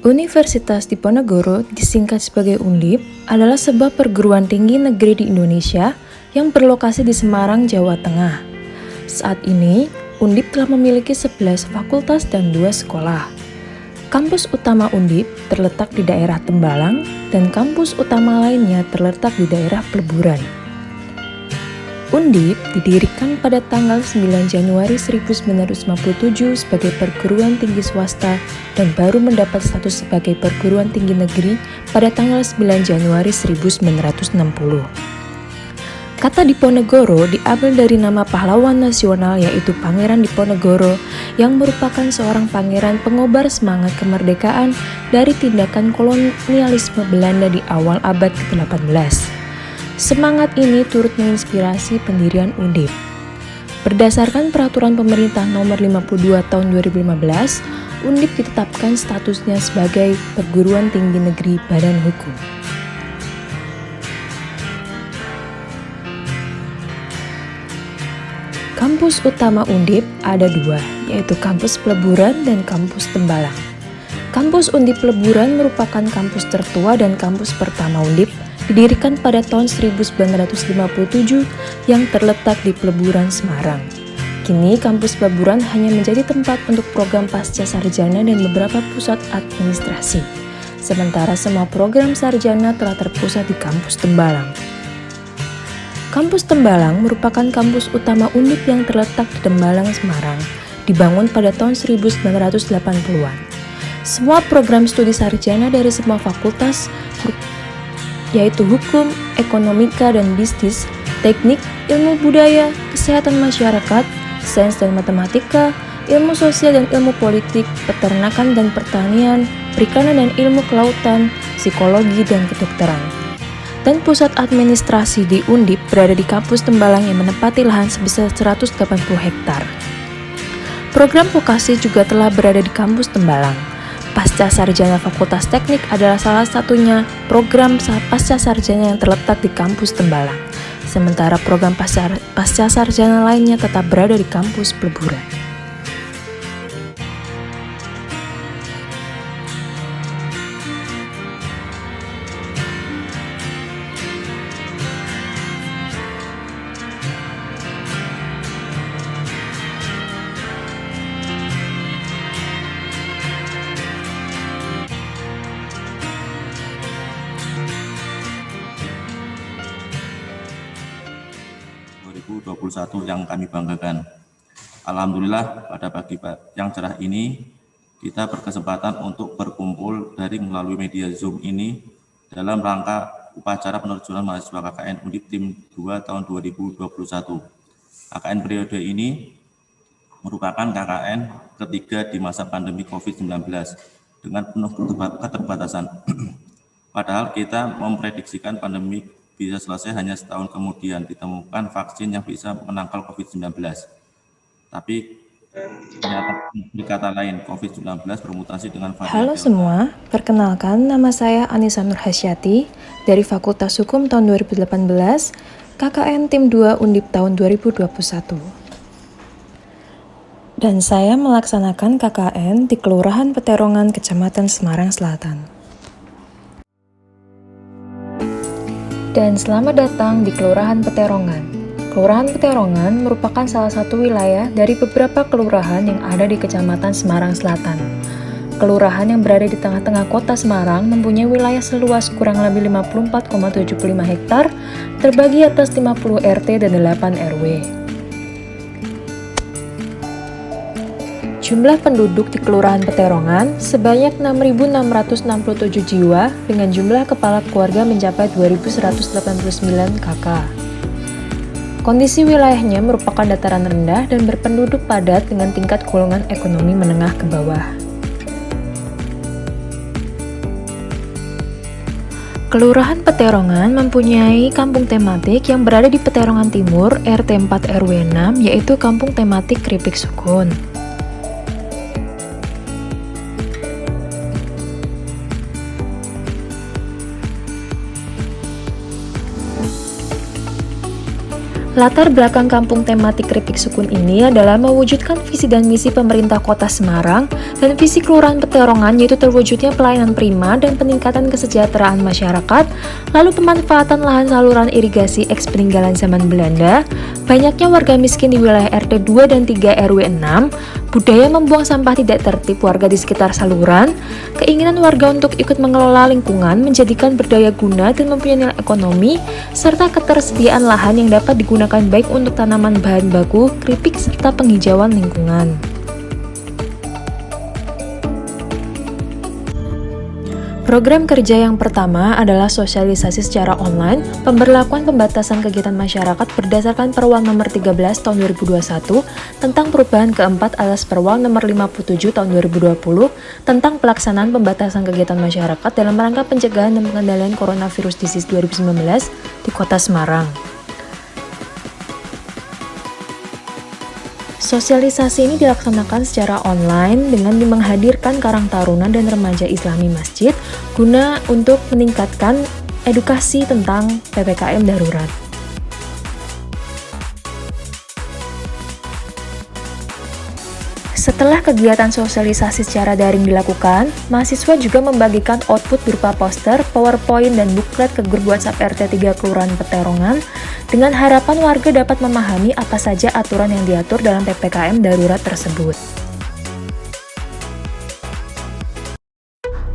Universitas Diponegoro, disingkat sebagai Undip, adalah sebuah perguruan tinggi negeri di Indonesia yang berlokasi di Semarang, Jawa Tengah. Saat ini, Undip telah memiliki 11 fakultas dan 2 sekolah. Kampus utama Undip terletak di daerah Tembalang dan kampus utama lainnya terletak di daerah Peleburan. Undip didirikan pada tanggal 9 Januari 1957 sebagai perguruan tinggi swasta dan baru mendapat status sebagai perguruan tinggi negeri pada tanggal 9 Januari 1960. Kata Diponegoro diambil dari nama pahlawan nasional yaitu Pangeran Diponegoro yang merupakan seorang pangeran pengobar semangat kemerdekaan dari tindakan kolonialisme Belanda di awal abad ke-18. Semangat ini turut menginspirasi pendirian Undip. Berdasarkan peraturan pemerintah nomor 52 tahun 2015, Undip ditetapkan statusnya sebagai perguruan tinggi negeri Badan Hukum. Kampus utama Undip ada 2, yaitu Kampus Peleburan dan Kampus Tembalang. Kampus Undip Peleburan merupakan kampus tertua dan kampus pertama Undip, didirikan pada tahun 1957 yang terletak di Peleburan, Semarang. Kini kampus Peleburan hanya menjadi tempat untuk program pasca sarjana dan beberapa pusat administrasi. Sementara semua program sarjana telah terpusat di kampus Tembalang. Kampus Tembalang merupakan kampus utama Undip yang terletak di Tembalang, Semarang, dibangun pada tahun 1980-an. Semua program studi sarjana dari semua fakultas yaitu hukum, ekonomika dan bisnis, teknik, ilmu budaya, kesehatan masyarakat, sains dan matematika, ilmu sosial dan ilmu politik, peternakan dan pertanian, perikanan dan ilmu kelautan, psikologi dan kedokteran. Dan pusat administrasi di Undip berada di kampus Tembalang yang menempati lahan sebesar 180 hektar. Program vokasi juga telah berada di kampus Tembalang. Pasca Sarjana Fakultas Teknik adalah salah satunya program pasca sarjana yang terletak di kampus Tembalang. Sementara program pasca sarjana lainnya tetap berada di kampus Peleburan. Yang kami banggakan. Alhamdulillah pada pagi yang cerah ini kita berkesempatan untuk berkumpul daring melalui media Zoom ini dalam rangka upacara penerjunan mahasiswa KKN Undip Tim 2 tahun 2021. KKN periode ini merupakan KKN ketiga di masa pandemi COVID-19 dengan penuh keterbatasan. Padahal kita memprediksikan pandemi bisa selesai hanya setahun kemudian ditemukan vaksin yang bisa menangkal COVID-19. Tapi ternyata di kata lain COVID-19 bermutasi dengan varian Halo semua, perkenalkan nama saya Anissa Nurhasyati dari Fakultas Hukum tahun 2018, KKN Tim 2 Undip tahun 2021. Dan saya melaksanakan KKN di Kelurahan Peterongan, Kecamatan Semarang Selatan. Dan selamat datang di Kelurahan Peterongan. Kelurahan Peterongan merupakan salah satu wilayah dari beberapa kelurahan yang ada di Kecamatan Semarang Selatan. Kelurahan yang berada di tengah-tengah kota Semarang mempunyai wilayah seluas kurang lebih 54,75 hektar, terbagi atas 50 RT dan 8 RW. Jumlah penduduk di Kelurahan Peterongan sebanyak 6.667 jiwa dengan jumlah kepala keluarga mencapai 2.189 KK. Kondisi wilayahnya merupakan dataran rendah dan berpenduduk padat dengan tingkat golongan ekonomi menengah ke bawah. Kelurahan Peterongan mempunyai kampung tematik yang berada di Peterongan Timur, RT 4 RW 6, yaitu Kampung Tematik Kripik Sukun. Latar belakang kampung tematik Keripik Sukun ini adalah mewujudkan visi dan misi pemerintah Kota Semarang dan visi Kelurahan Peterongan, yaitu terwujudnya pelayanan prima dan peningkatan kesejahteraan masyarakat, lalu pemanfaatan lahan saluran irigasi eks peninggalan zaman Belanda, banyaknya warga miskin di wilayah RT 2 dan 3 RW 6, budaya membuang sampah tidak tertib warga di sekitar saluran, keinginan warga untuk ikut mengelola lingkungan, menjadikan berdaya guna dan mempunyai nilai ekonomi, serta ketersediaan lahan yang dapat digunakan baik untuk tanaman bahan baku, keripik, serta penghijauan lingkungan. Program kerja yang pertama adalah sosialisasi secara online, pemberlakuan pembatasan kegiatan masyarakat berdasarkan Perwal nomor 13 tahun 2021 tentang perubahan keempat atas Perwal nomor 57 tahun 2020 tentang pelaksanaan pembatasan kegiatan masyarakat dalam rangka pencegahan dan pengendalian coronavirus disease 2019 di Kota Semarang. Sosialisasi ini dilaksanakan secara online dengan menghadirkan Karang Taruna dan Remaja Islami Masjid guna untuk meningkatkan edukasi tentang PPKM darurat. Setelah kegiatan sosialisasi secara daring dilakukan, mahasiswa juga membagikan output berupa poster, PowerPoint, dan buklet ke grup WhatsApp RT 3 Kelurahan Peterongan dengan harapan warga dapat memahami apa saja aturan yang diatur dalam PPKM darurat tersebut.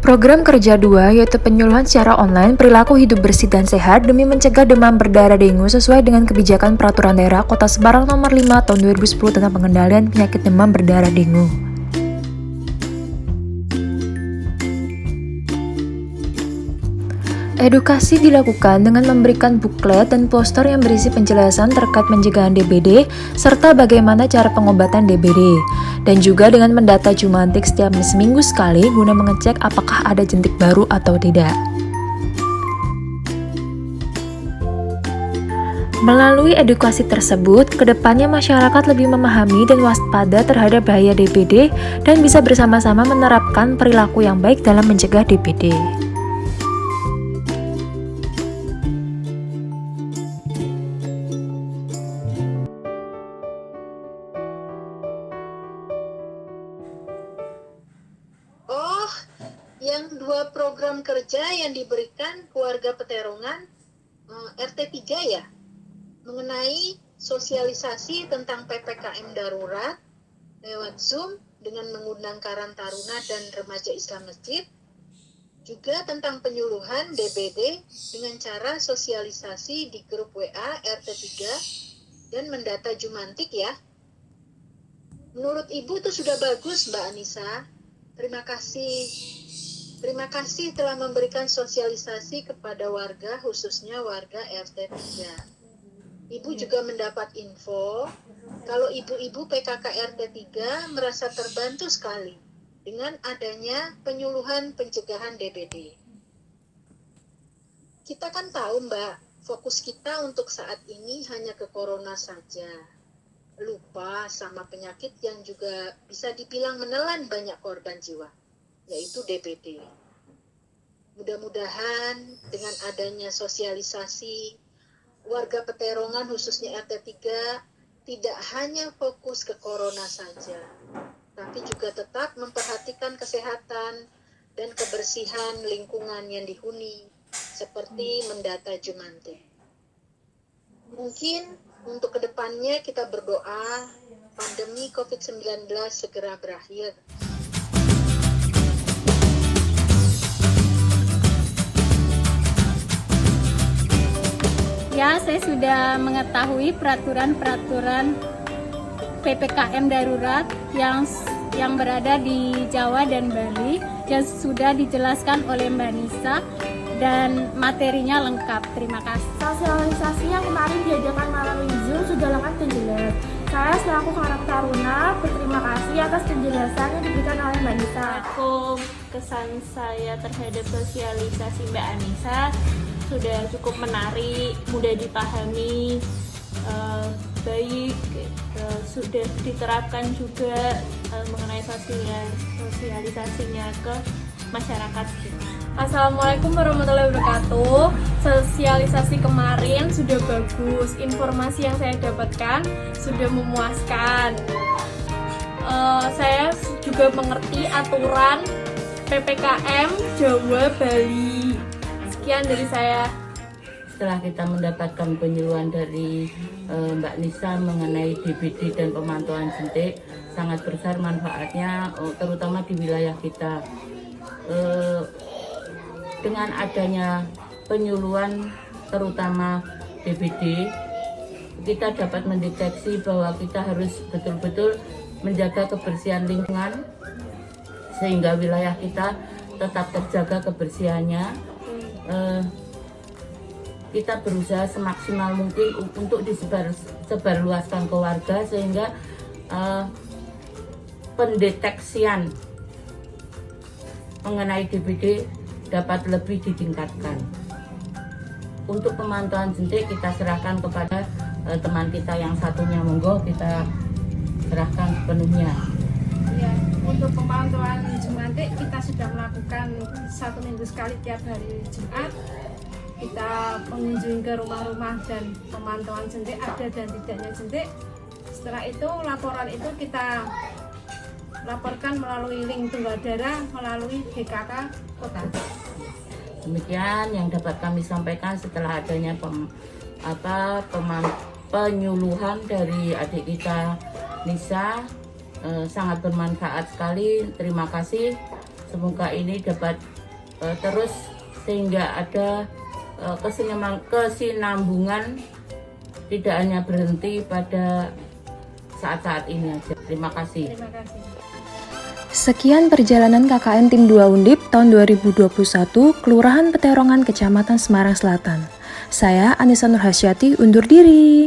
Program kerja 2 yaitu penyuluhan secara online perilaku hidup bersih dan sehat demi mencegah demam berdarah dengue sesuai dengan kebijakan Peraturan Daerah Kota Semarang Nomor 5 Tahun 2010 tentang pengendalian penyakit demam berdarah dengue. Edukasi dilakukan dengan memberikan buklet dan poster yang berisi penjelasan terkait pencegahan DBD serta bagaimana cara pengobatan DBD, dan juga dengan mendata jumantik setiap seminggu sekali guna mengecek apakah ada jentik baru atau tidak. Melalui edukasi tersebut, kedepannya masyarakat lebih memahami dan waspada terhadap bahaya DBD dan bisa bersama-sama menerapkan perilaku yang baik dalam mencegah DBD. Yang dua program kerja yang diberikan keluarga Peterongan RT 3 ya, mengenai sosialisasi tentang PPKM darurat lewat Zoom dengan mengundang Karang Taruna dan Remaja Islam Masjid, juga tentang penyuluhan DBD dengan cara sosialisasi di grup WA RT 3 dan mendata jumantik ya. Menurut Ibu itu sudah bagus Mbak Anissa. Terima kasih. Terima kasih telah memberikan sosialisasi kepada warga, khususnya warga RT 3. Ibu juga mendapat info kalau ibu-ibu PKK RT 3 merasa terbantu sekali dengan adanya penyuluhan pencegahan DBD. Kita kan tahu Mbak, fokus kita untuk saat ini hanya ke corona saja. Lupa sama penyakit yang juga bisa dibilang menelan banyak korban jiwa, yaitu DBD. Mudah-mudahan dengan adanya sosialisasi, warga Peterongan khususnya RT 3 tidak hanya fokus ke corona saja, tapi juga tetap memperhatikan kesehatan dan kebersihan lingkungan yang dihuni, seperti mendata jumantik. Mungkin untuk kedepannya kita berdoa pandemi COVID-19 segera berakhir. Ya, saya sudah mengetahui peraturan-peraturan PPKM darurat yang berada di Jawa dan Bali yang sudah dijelaskan oleh Mbak Nisa dan materinya lengkap. Terima kasih. Sosialisasi yang kemarin diadakan melalui Zoom sudah lengkap dan jelas. Saya selaku Karang Taruna berterima kasih atas penjelasan yang diberikan oleh Mbak Nisa. Kesan saya terhadap sosialisasi Mbak Anissa sudah cukup menarik, mudah dipahami, baik, sudah diterapkan juga mengenai sosialisasinya ke masyarakat kita. Assalamualaikum warahmatullahi wabarakatuh. Sosialisasi kemarin sudah bagus, informasi yang saya dapatkan sudah memuaskan. Saya juga mengerti aturan PPKM Jawa Bali. Sekian dari saya. Setelah kita mendapatkan penyuluhan dari Mbak Nisa mengenai DBD dan pemantauan jentik, sangat besar manfaatnya, terutama di wilayah kita. Dengan adanya penyuluhan terutama DBD, kita dapat mendeteksi bahwa kita harus betul-betul menjaga kebersihan lingkungan sehingga wilayah kita tetap terjaga kebersihannya. Kita berusaha semaksimal mungkin untuk disebarluaskan ke warga sehingga pendeteksian mengenai DBD dapat lebih ditingkatkan. Untuk pemantauan jentik kita serahkan kepada teman kita yang satunya, monggo kita serahkan sepenuhnya. Ya, untuk pemantauan jentik kita sudah melakukan 1 minggu sekali tiap hari Jumat. Kita mengunjungi ke rumah-rumah dan pemantauan jentik ada dan tidaknya jentik. Setelah itu laporan itu kita laporkan melalui link tunggal darah melalui GKK Kota. Demikian yang dapat kami sampaikan setelah adanya penyuluhan dari adik kita Nisa. Sangat bermanfaat sekali. Terima kasih. Semoga ini dapat terus sehingga ada kesinambungan, tidak hanya berhenti pada saat-saat ini aja. Terima kasih. Terima kasih. Sekian perjalanan KKN Tim 2 Undip tahun 2021, Kelurahan Peterongan, Kecamatan Semarang Selatan. Saya Anissa Nurhasyati undur diri.